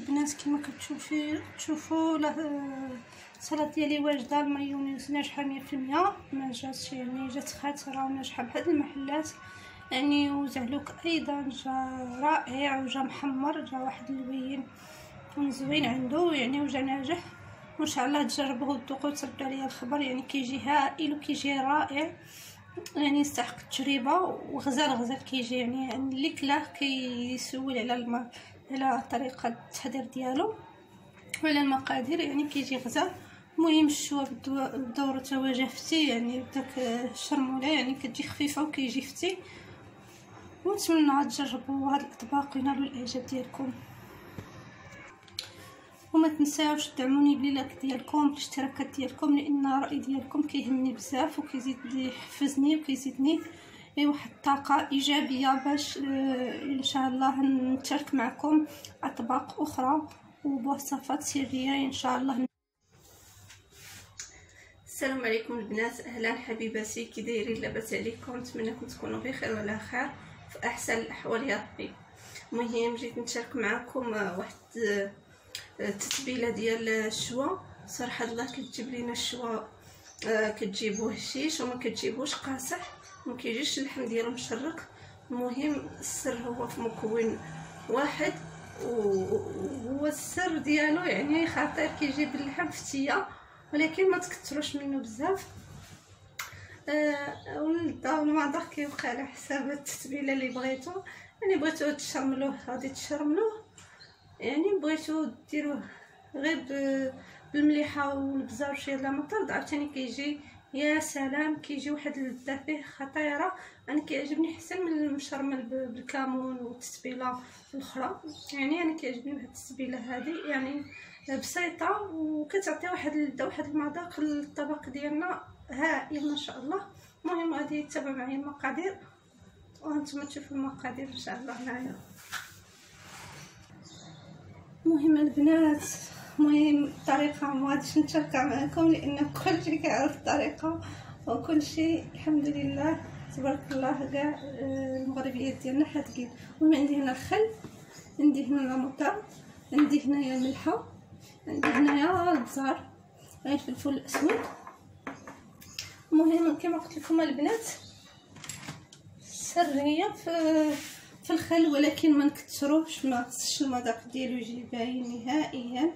البنات كما تشوفوا السلطه ديالي واجده. المايونيز ناجحه 100%، ما جاتش يعني جات خاسره وناجحه بحال المحلات يعني. وزعلوك ايضا جا رائع وجا محمر، جا واحد اللوين زوين عنده يعني وجا ناجح. وان شاء الله تجربوه وتذوقوا وتردوا عليا الخبر. يعني كيجي هائل وكيجي رائع، يعني يستحق التجربه. وغزال كيجي يعني اللي كلاه كيسول على طريقه التحضير ديالو وعلى المقادير، يعني كيجي غزال. المهم الشوا بالدور تواجفتي يعني بداك الشرموله يعني كتجي خفيفه وكيجي فتي. ونتمنى تجربوا هاد الاطباق وينالوا الاعجاب ديالكم. وما تنساوش تدعموني بلايك ديالكم بالاشتراكات ديالكم، لان الراي ديالكم كيهمني بزاف وكيزيد يحفزني وكيزيدني واحد الطاقه ايجابيه باش ان شاء الله نشارك معكم اطباق اخرى وبوصفات سريه ان شاء الله. السلام عليكم البنات، اهلا حبيباتي، كي دايرين؟ لاباس عليكم؟ نتمنىكم تكونوا بخير وعلى خير في احسن الاحوال يا ربي. المهم جيت نشارك معكم واحد التتبيله ديال الشوا. صراحه الله كتجيب لينا الشوا كتجيبوه هشيش وما كتجيبوش قاصح، ما كيجيش اللحم ديالو مشرك. المهم السر هو في مكون واحد، وهو السر ديالو يعني خطير. كيجيب اللحم فتيه ولكن ما تكثروش منه بزاف. والمذاق كيبقى على حساب التتبيله اللي بغيتو. يعني بغيتو تشرملوه غادي تشرملوه، يعني بغيتو ديروه غير بالمليحه والبزار وشي لا مطرد عاوتاني كيجي يا سلام. كيجي واحد اللذه فيه خطيره. انا كيعجبني حسن من المشرمل بالكمون والتتبيله الاخرى. يعني انا كيعجبني واحد التتبيله هذه يعني بسيطه وكتعطي واحد اللذه واحد المذاق للطبق ديالنا هائل ما شاء الله. المهم غادي تتبع معايا المقادير وانتم تشوفوا المقادير ان شاء الله معايا. المهم البنات، الطريقه ما غاديش نشاركها معكم لان كلشي كيعرف الطريقه وكلشي الحمد لله تبارك الله كاع المغربيات ديالنا حادقين. المهم عندي هنا الخل، عندي هنا المطر، عندي هنايا الملحه، عندي هنايا البزار، عندي الفلفل الاسود. المهم كما قلت لكم البنات السريه في الخل، ولكن ما نكثروش، ما خصش المذاق ديالو يجي باين نهائيا.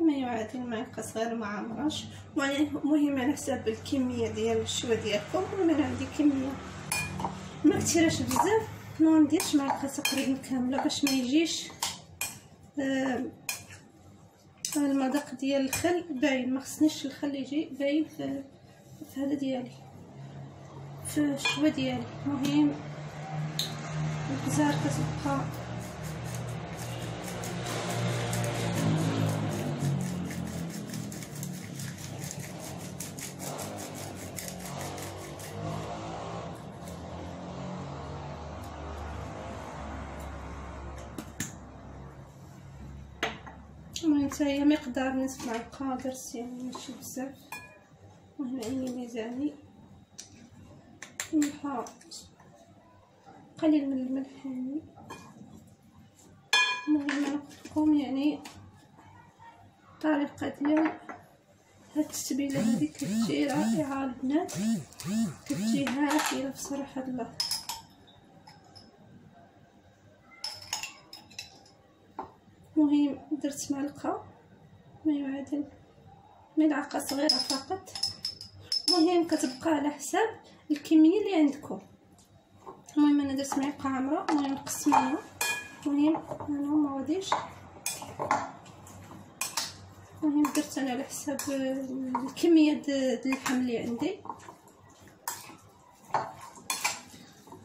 ما يعادل معلقه صغيره مع مرش. المهم على حساب الكميه ديال الشوا ديالكم. انا عندي كميه ما كثيرش بزاف، ما نديرش معلقه تقريبا كامله باش ما يجيش المذاق ديال الخل باين. ما خصنيش الخل يجي باين في هذا ديالي في الشوا ديالي. المهم البزار كتبقى نتايا مقدار نصف معلقه درت يعني ماشي بزاف. وهنا عندي ميزاني ملحه قليل من الملح يعني. المهم نقولكم يعني الطريقه ديال هاد التتبيله هذه كتجي رائعه البنات، كتجي هايله بصراحه الله. المهم درت معلقه ما يعادل ملعقه صغيره فقط. المهم كتبقى على حساب الكميه اللي عندكم. المهم انا درت معلقه عامره، المهم نقص منها. المهم انا ما غاديش، المهم درت انا على حساب الكميه ديال اللحم اللي عندي.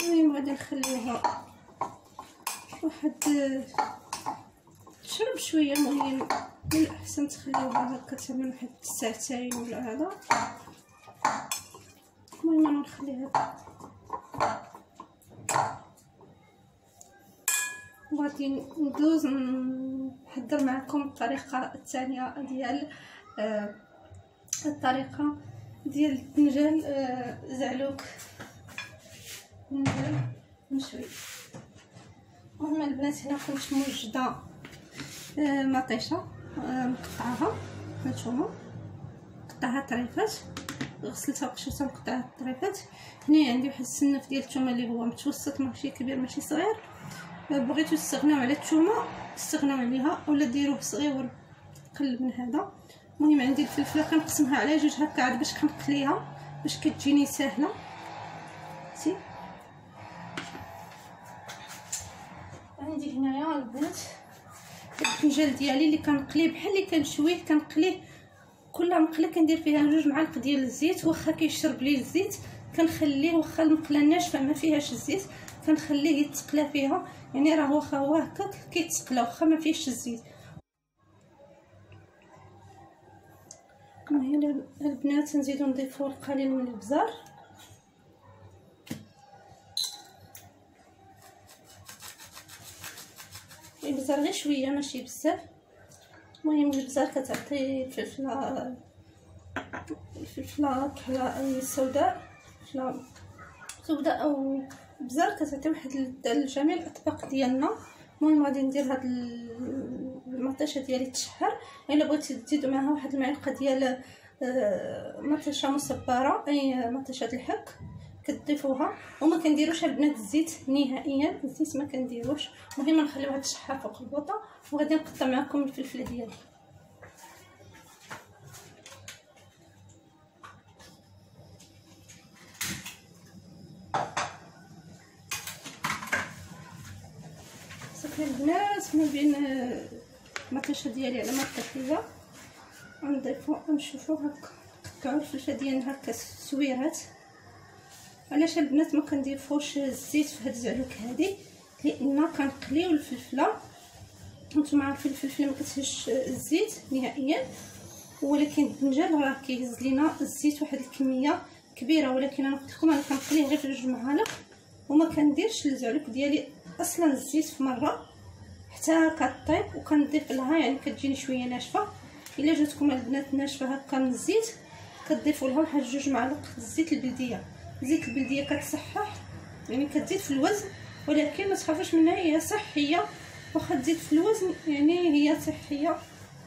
المهم غادي نخليوها واحد تشرب شويه. المهم من الاحسن تخليوها هكا حتى من واحد ساعتين ولا هذا. المهم انا نخليها وغادي ندوز نحضر معكم الطريقه الثانيه ديال الطريقه ديال الدنجال زعلوك مشوي. المهم البنات هنا كنت موجده مطيشه مقطعاها هانتوما، قطعها طريفات، غسلتها وقشرتها مقطعها طريفات. هنا عندي واحد السنف ديال الثومه اللي هو متوسط ماشي كبير ماشي صغير. بغيتو تستغناو على الثومه استغناو عليها ولا ديروه صغيور قل من هذا. المهم عندي الفلفله كنقسمها على جوج هكا عاد باش كنقليها باش كتجيني ساهله. سي عندي هنايا البنات الفنجال ديالي اللي كنقليه بحال اللي كنشويه، كنقليه كل مقله كندير فيها 2 معالق ديال الزيت، واخا كيشرب لي الزيت كنخليه، واخا المقله ناشفه ما فيهاش الزيت كنخليه يتقلى فيها، يعني راه واخا هو هكاك كيتقلى واخا ما فيهش الزيت. هنا البنات نزيدو نضيفو القليل من الابزار، الابزار غير شويه ماشي بزاف. المهم الابزار كتعطي الفلفله كحله سوداء، فلفله سوداء او بزار كتعطي واحد الجميع الاطباق ديالنا. المهم غادي ندير هاد المطيشه ديالي تشحر. الا بغيتي تزيدوا معها واحد المعلقه ديال مطيشه مصبره اي مطيشه الحك كتضيفوها، وما كنديروش البنات الزيت نهائيا، الزيت ما كنديروش. المهم نخليوها تشحر فوق البوطه. وغادي نقطع معكم الفلفله ديالي. صافي البنات ما بين المطيشه ديالي على ما طيحيه نضيفو نشوفو هكا نقطعو الفلفله ديالنا هكا سويرات. علاش البنات ما كنضيفوش الزيت في هاد الزعلوك هادي؟ لان كنقليو الفلفله، نتوما عارفين الفلفله ما كتهش الزيت نهائيا، ولكن البنجال راه كيهز لينا الزيت واحد الكميه كبيره. ولكن انا قلت لكم انا كنقليه غير في 2 معالق وما كنديرش الزعلوك ديالي اصلا الزيت في مره حتى كطيب، وكنضيف لها يعني كتجيني شويه ناشفه. الا جاتكم البنات ناشفه هكا من الزيت كتضيفوا لها واحد 2 معالق زيت البلديه. زيت البلديه كتصحح يعني كتزيد في الوزن، ولكن ما تخافوش منها هي صحيه، واخا تزيد في الوزن يعني هي صحيه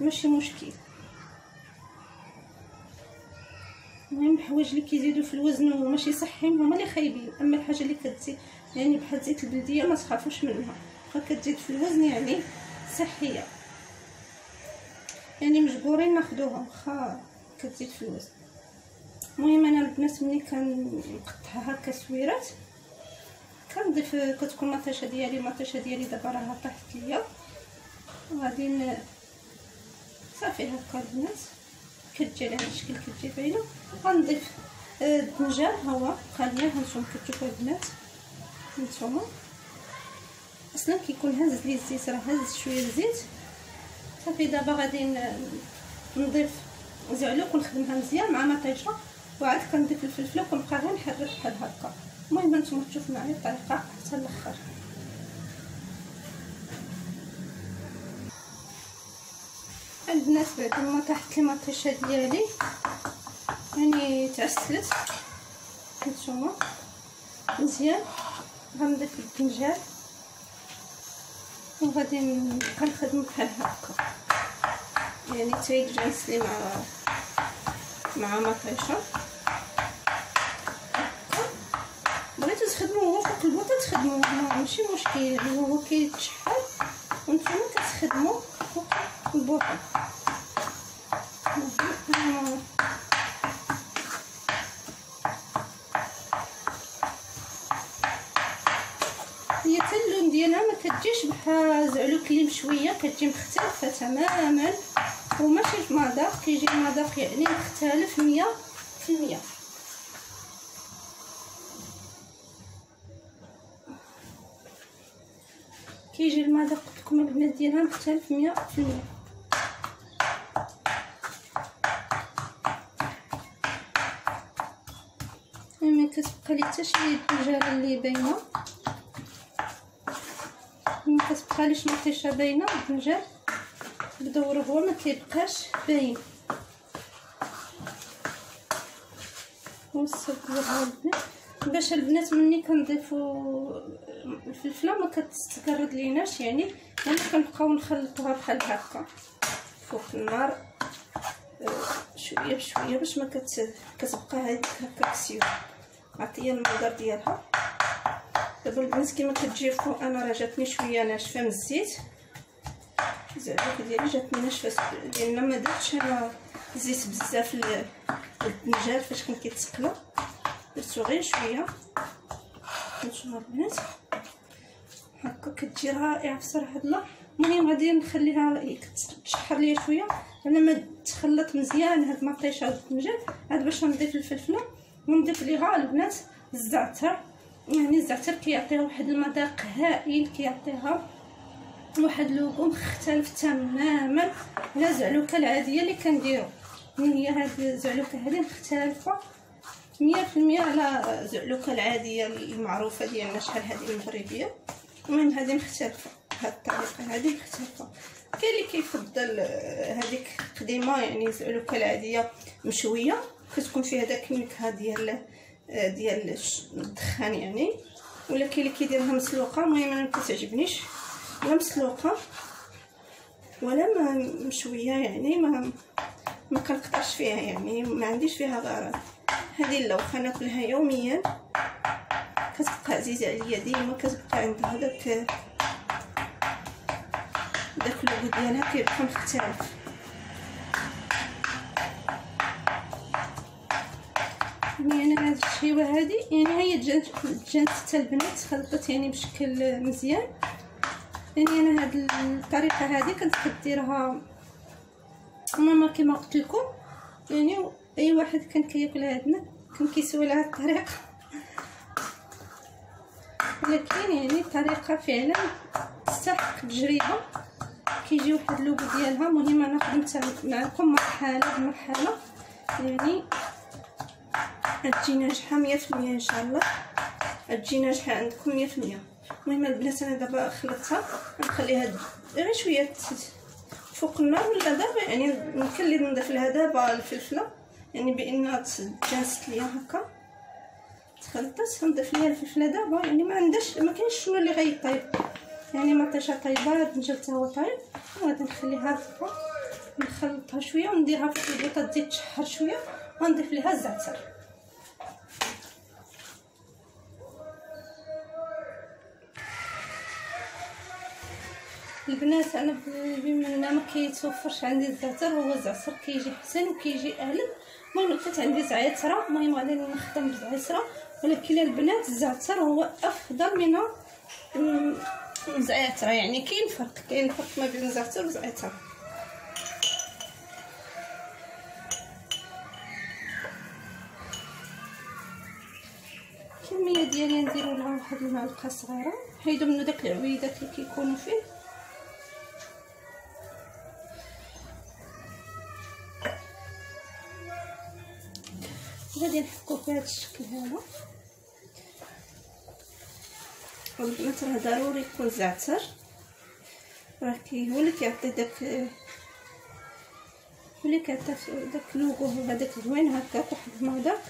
ماشي مشكل. المهم الحوايج اللي كيزيدوا في الوزن وماشي صحيين هما اللي خايبين، اما الحاجه اللي كتزيد يعني بحال زيت البلديه ما تخافوش منها، واخا كتزيد في الوزن يعني صحيه، يعني مجبورين ناخذوها واخا كتزيد في الوزن. المهم انا البنات ملي كنقطعها هكا سويرات كنضيف كتكون المطيشه ديالي دابا راه طاحت ليا. غادي صافي هكا البنات كتجي على هذا الشكل كتجي باينه. غنضيف الدنجال ها هو خاليه، هانتوما كتشوفوا البنات هانتوما اصلا كيكون هز لي الزيت، راه هز شويه الزيت. صافي دابا غادي نضيف زعلوك ونخدمها مزيان مع مطيشه، وعاد كنضيف الفلفله وكنبقى غير نحرك بحال هكا. المهم هانتوما تشوفوا معايا الطريقه حتى الاخر. البنات بعد ما طاحت لي المطيشه ديالي يعني تعسلت هانتوما مزيان، غنضيف الدنجال وغادي نبقى نخدم بحال هكا يعني تيجلس لي مع مطيشه. بغيتو تخدموا هو فوق البوطه تخدموا ماشي مشكل، هو كيتشحر وانتم كتخدموا فوق البوطه. هي حتى اللون ديالها ما كتجيش بحال زعلوك اللي مشويه، كتجي مختلفه تماما وماشي في مذاق، كيجي المذاق يعني مختلف 100%. كيجي المذاق لكم البنات ديالها مختلف 100%. ما كتبقى لي حتى شي الدجاجه اللي باينه، ما كتبقى ليش مطيشه باينه الدجاج بدوره هو ما كيبقاش باين. ونصب البنات باش البنات ملي كنضيفوا الفلفله ما كتقرد ليناش، يعني لما كنبقاو نخلطوها بحال هكا فوق النار شويه بشويه باش ما كتبقى هاديك هكا كسيو. عطيه المنظر ديالها. دابا البنات كيما كتجي فوق انا راه جاتني شويه ناشفه من الزيت، الزعتر ديالي جاتني ناشفه لان ما درتش انا الزيت بزاف الدنجال فاش كان كيتسقلا، درتو غير شويه. نشوفوا البنات هكا كتجي رائعه بصراحه الله. المهم غادي نخليها تشحر ليا شويه على ما تخلط مزيان هاد المطيشه والدنجال. عاد باش نضيف الفلفله ونضيف ليها البنات الزعتر. يعني الزعتر كيعطيها واحد المذاق هائل، كيعطيها واحد لوغو مختلف تماما على الزعلوكه العاديه اللي كنديرو. هي هاد الزعلوكه هذه مختلفه 100% على الزعلوكه العاديه المعروفه ديالنا شحال هذه المغربيه. المهم هذه مختلفه، هاد الطريقه هذه مختلفه. كاين اللي كيفضل هذيك قديمه يعني الزعلوكه العاديه مشويه كتكون فيها داك النكهه ديال الدخان يعني، ولا كاين اللي كيديرها مسلوقه. المهم انا ما كتعجبنيش لا مسلوقه ولا مشويه، يعني ما كنقطعش فيها، يعني ما عنديش فيها غرض. هذه اللوخه ناكلها يوميا كتبقى عزيزه عليا، ديما كتبقى عندها داك اللوغو ديالها كيبقى مختلف. يعني انا هاد الشيوه هادي يعني هي جات حتى البنات خلطت يعني بشكل مزيان. يعني انا هاد الطريقه هادي كنت كديرها ماما كما قلت لكم، يعني اي واحد كان كياكلها عندنا كان كيسول على الطريقه، ولكن يعني الطريقه فعلا تستحق التجربه. كيجي واحد اللوغو ديالها. المهم انا خدمت معكم مرحله بمرحله، يعني غتجي ناجحه 100% ان شاء الله، غتجي ناجحه عندكم 100%. المهم البنات انا دابا خلطتها نخليها غير شويه فوق النار ولا دابا، يعني نكلي نضيف لها دابا الفلفله، يعني بان تجانست ليا هكا تخلطت نضيف ليها الفلفله دابا. يعني ما كاينش شنو اللي غيطيب، يعني مطيشه طيبه الدنجال حتى هو طيب. وغادي نخليها هكا نخلطها شويه ونديرها في البوطه تزيد تشحر شويه ونضيف ليها الزعتر. البنات انا بما ان ما كيتوفرش عندي الزعتر، هو الزعتر كيجي حسن وكيجي اهلا. المهم لقيت عندي زعتره، المهم غادي نخدم بزعتره، ولكن البنات الزعتر هو افضل من الزعتره. يعني كاين فرق ما بين الزعتر والزعتر. الكميه ديالي نديرو لها واحد المعلقه صغيره، حيدو منو داك العويدات اللي كيكونوا فيه. غادي نحكو بهذا الشكل هذا. والبنات راه ضروري يكون الزعتر، راه هو اللي كيعطي داك اللوغو هذاك زوين هكا واحد المذاق.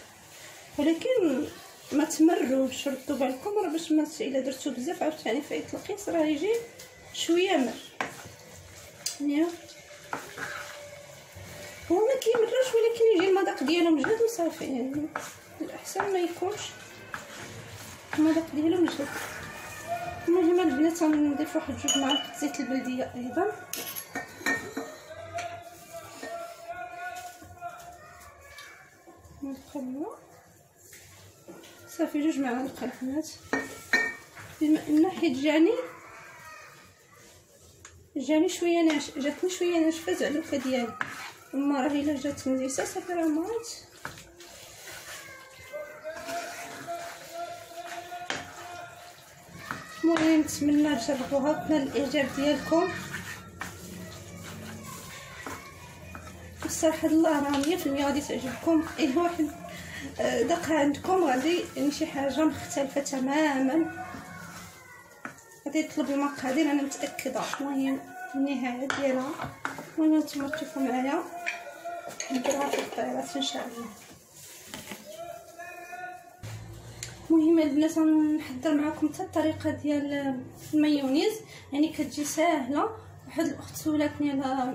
ولكن ما تمروش، ردوا بالكم راه باش ما الا درتو بزاف عاوتاني فايت القيس راه يجي شويه مر. يعني هو ما كيمرش ولكن يجي المذاق ديالو مجهد وصافي. يعني الاحسن ما يكونش المذاق ديالو مجهد. المهم البنات غنضيف واحد 2 معالق زيت البلديه ايضا. نقلبو صافي 2 معالق البنات، بما ان حيت جاني شويه جاتني شويه ناشفه الزعلوكه ديالي. اما راه الا جات مزيسه صافي راه مات. المهم نتمنى تجربوها وتنال الاعجاب ديالكم. بصراحه الله راه 100% غادي تعجبكم. اي واحد دقها عندكم غادي يعني شي حاجه مختلفه تماما غادي يطلب المقادير انا متاكده. المهم النهايه ديالها المهم نتوما تشوفوا معايا نديرها في الطيرات ان شاء الله. المهم البنات غنحضر معكم حتى الطريقه ديال المايونيز، يعني كتجي ساهله. واحد الاخت سولاتني على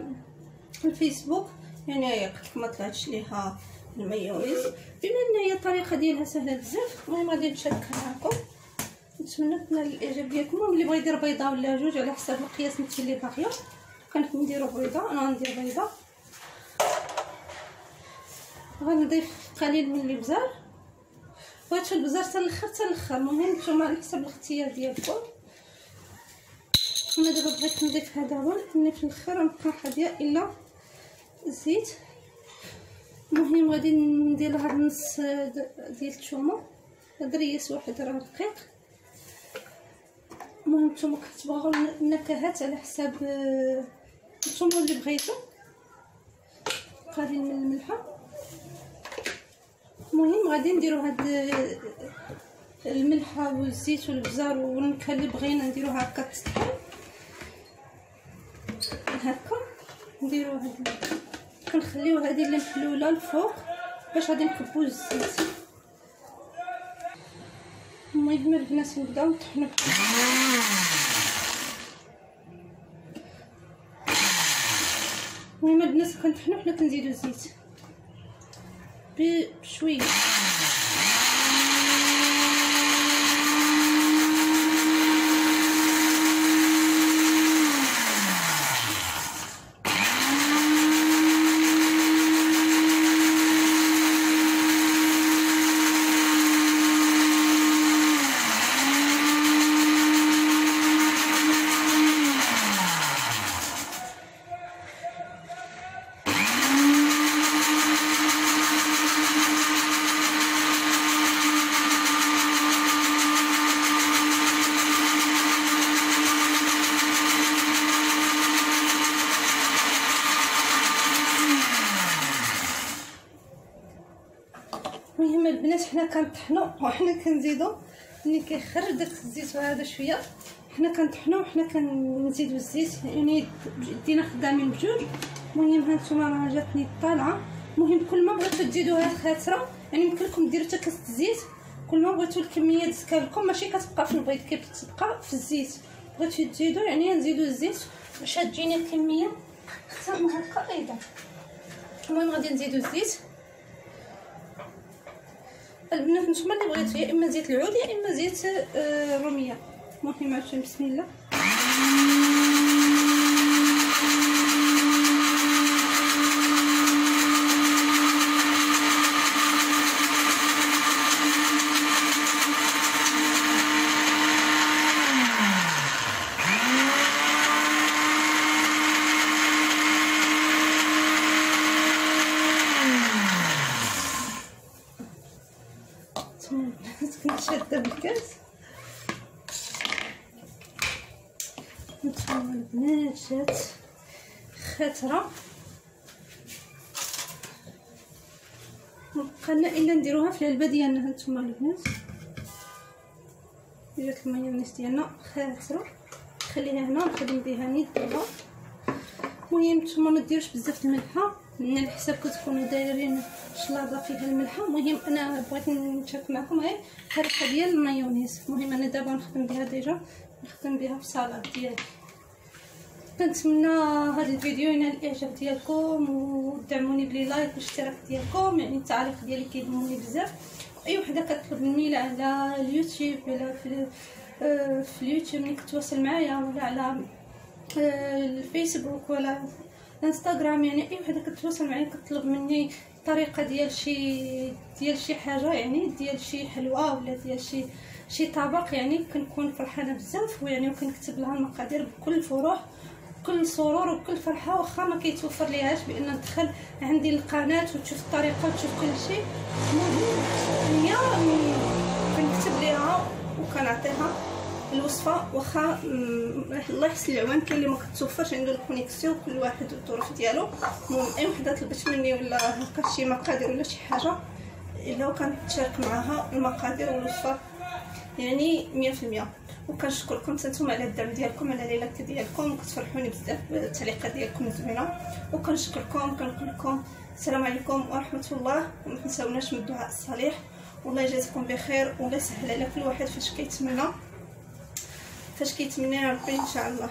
الفيسبوك، يعني قلت ما طلعتش ليها المايونيز، بما ان هي الطريقه ديالها سهله بزاف. المهم غادي نشاركها معكم، نتمنى تنال الاعجاب ديالكم. اللي بغى يدير بيضه ولا جوج على حسب القياس نتي اللي باغيه. كنت نديرو بيضه، انا غندير بيضه. غنضيف قليل من الابزار، بغيتو البزار حتى الاخر المهم نتوما على حسب الاختيار ديالكم. انا دابا بغيت نضيف هذا هو، لان في الاخر مبقى حاديه الا الزيت. المهم غادي ندير هاد النص ديال الثومه، هاد ريس واحد راه دقيق. المهم نتوما كتبغوا النكهات على حساب نتوما اللي بغيتو. قليل من الملحه. المهم غادي نديرو هاد الملحه والزيت والبزار والنكهه اللي بغينا نديروها هكا تسطح هكا. نديرو هاد كنخليو هذه اللي محلوله الفوق باش غادي نكبو الزيت. المهم البنات نبداو نطحنو. المهم البنات كنطحنو حنا كنزيدو الزيت بشويه. المهم البنات حنا كنطحنوا وحنا كنزيدوا ملي كيخرج داك الزيت هذا شويه، حنا كنطحنوا وحنا كنزيدوا الزيت، يعني دينا خدامين بجوج. المهم ها نتوما راه جاتني طالعه. المهم كل ما بغيتو تزيدوا هاد الخاتره، يعني يمكن لكم ديروا حتى كاس الزيت. كل ما بغيتو الكميه تزكى لكم، ماشي كتبقى في البيض كتبقى في الزيت. بغيتو تزيدوا يعني نزيدوا الزيت باش تجيني الكميه حتى من هكا ايضا. المهم غادي نزيدوا الزيت. البنات نتوما اللي بغيتو يا اما زيت العود يا اما زيت الروميه. المهم عاوتاني بسم الله. كنت شاده بالكاس. نتوما البنات جات خاتره، مبقالنا الا نديروها في العلبه ديالنا. هانتوما البنات جات المايونيز ديالنا خاتره، نخليها هنا نخدم بها نيدها. المهم نتوما ما ديروش بزاف الملحه، من الحساب كتكونوا دايرين شلاضه فيها الملحه. المهم انا بغيت نشارك معكم غير الطريقه ديال المايونيز. المهم انا دابا نخدم بها ديجا، نخدم بها في السلطه ديالي. كنتمنى هذا الفيديو ينال الاعجاب ديالكم، ودعموني بلي لايك والاشتراك ديالكم، يعني التعليق ديالي كيهمني بزاف. اي وحده كتطلب مني على اليوتيوب ولا في اليوتيوب ملي كتواصل معايا، ولا على الفيسبوك ولا انستغرام، يعني اي وحده كتواصل معايا كتطلب مني طريقه ديال شي حاجه، يعني ديال شي حلوه ولا ديال شي طبق، يعني كنكون فرحانه بزاف. ويعني وكنكتب لها المقادير بكل فروح بكل سرور وبكل فرحه، واخا ما كيتوفر ليهاش بان ندخل عندي القناه وتشوف الطريقه وتشوف كل شيء. المهم هي كنكتب ليها وكنعطيها الوصفه، واخا الله يحسن العوان كاين اللي ما كتوفرش عنده الكونيكسيون، كل واحد والظروف ديالو. المهم اي وحده طلبت مني ولا هكا شي مقادير ولا شي حاجه، الا كنتشارك معاها المقادير والوصفه يعني 100%. وكنشكركم نتوما على الدعم ديالكم، على اللايك ديالكم، وكتفرحوني بزاف بالتعليقات ديالكم الزوينه. وكنشكركم، كنقول لكم السلام عليكم ورحمه الله. وما تنساوناش من الدعاء الصالح، والله يجازيكم بخير، والله يسهل على كل واحد فاش كيتمنى يا ربي ان شاء الله.